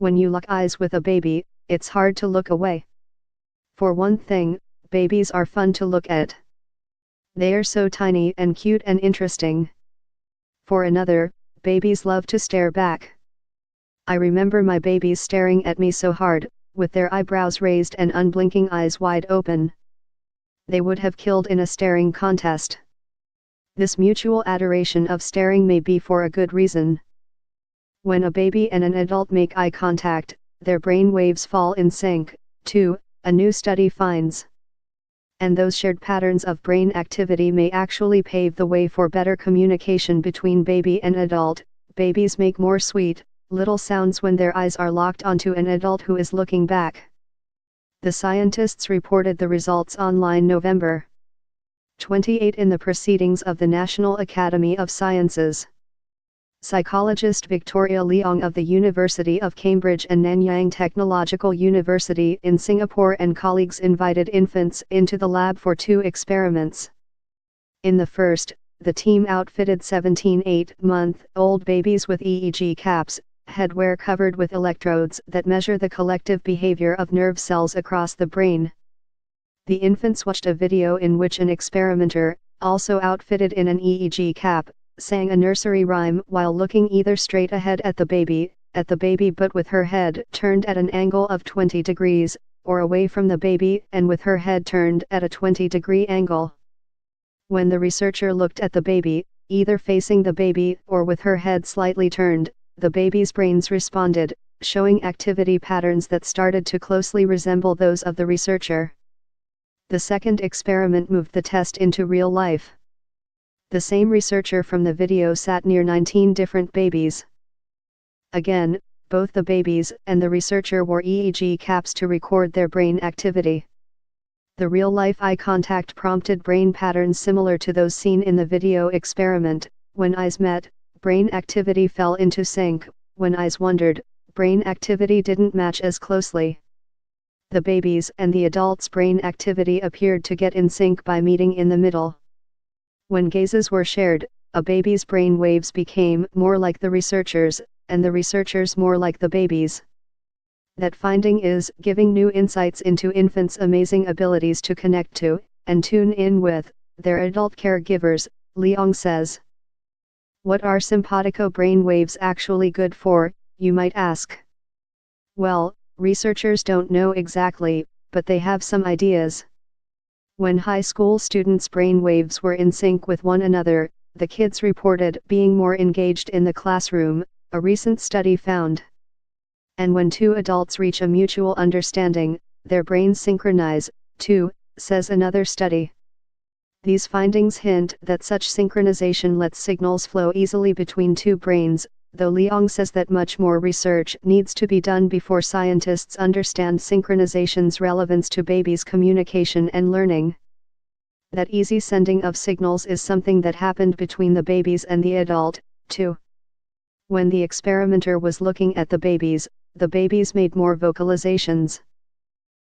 When you lock eyes with a baby, it's hard to look away. For one thing, babies are fun to look at. They are so tiny and cute and interesting. For another, babies love to stare back. I remember my babies staring at me so hard, with their eyebrows raised and unblinking eyes wide open. They would have killed in a staring contest. This mutual adoration of staring may be for a good reason. When a baby and an adult make eye contact, their brain waves fall in sync, too, a new study finds. And those shared patterns of brain activity may actually pave the way for better communication between baby and adult. Babies make more sweet, little sounds when their eyes are locked onto an adult who is looking back. The scientists reported the results online November 28 in the Proceedings of the National Academy of Sciences. Psychologist Victoria Leong of the University of Cambridge and Nanyang Technological University in Singapore and colleagues invited infants into the lab for 2 experiments. In the first, the team outfitted 17 8-month-old babies with EEG caps, headwear covered with electrodes that measure the collective behavior of nerve cells across the brain. The infants watched a video in which an experimenter, also outfitted in an EEG cap, sang a nursery rhyme while looking either straight ahead at the baby but with her head turned at an angle of 20 degrees, or away from the baby and with her head turned at a 20-degree angle. When the researcher looked at the baby, either facing the baby or with her head slightly turned, the baby's brains responded, showing activity patterns that started to closely resemble those of the researcher. The second experiment moved the test into real life. The same researcher from the video sat near 19 different babies. Again, both the babies and the researcher wore EEG caps to record their brain activity. The real-life eye contact prompted brain patterns similar to those seen in the video experiment. When eyes met, brain activity fell into sync. When eyes wandered, brain activity didn't match as closely. The baby's and the adult's brain activity appeared to get in sync by meeting in the middle. When gazes were shared, a baby's brain waves became more like the researchers, and the researchers more like the babies. That finding is giving new insights into infants' amazing abilities to connect to, and tune in with, their adult caregivers, Leong says. What are simpatico brain waves actually good for, you might ask? Well, researchers don't know exactly, but they have some ideas. When high school students' brain waves were in sync with one another, the kids reported being more engaged in the classroom, a recent study found. And when 2 adults reach a mutual understanding, their brains synchronize, too, says another study. These findings hint that such synchronization lets signals flow easily between 2 brains, though Leong says that much more research needs to be done before scientists understand synchronization's relevance to babies' communication and learning. That easy sending of signals is something that happened between the babies and the adult, too. When the experimenter was looking at the babies made more vocalizations.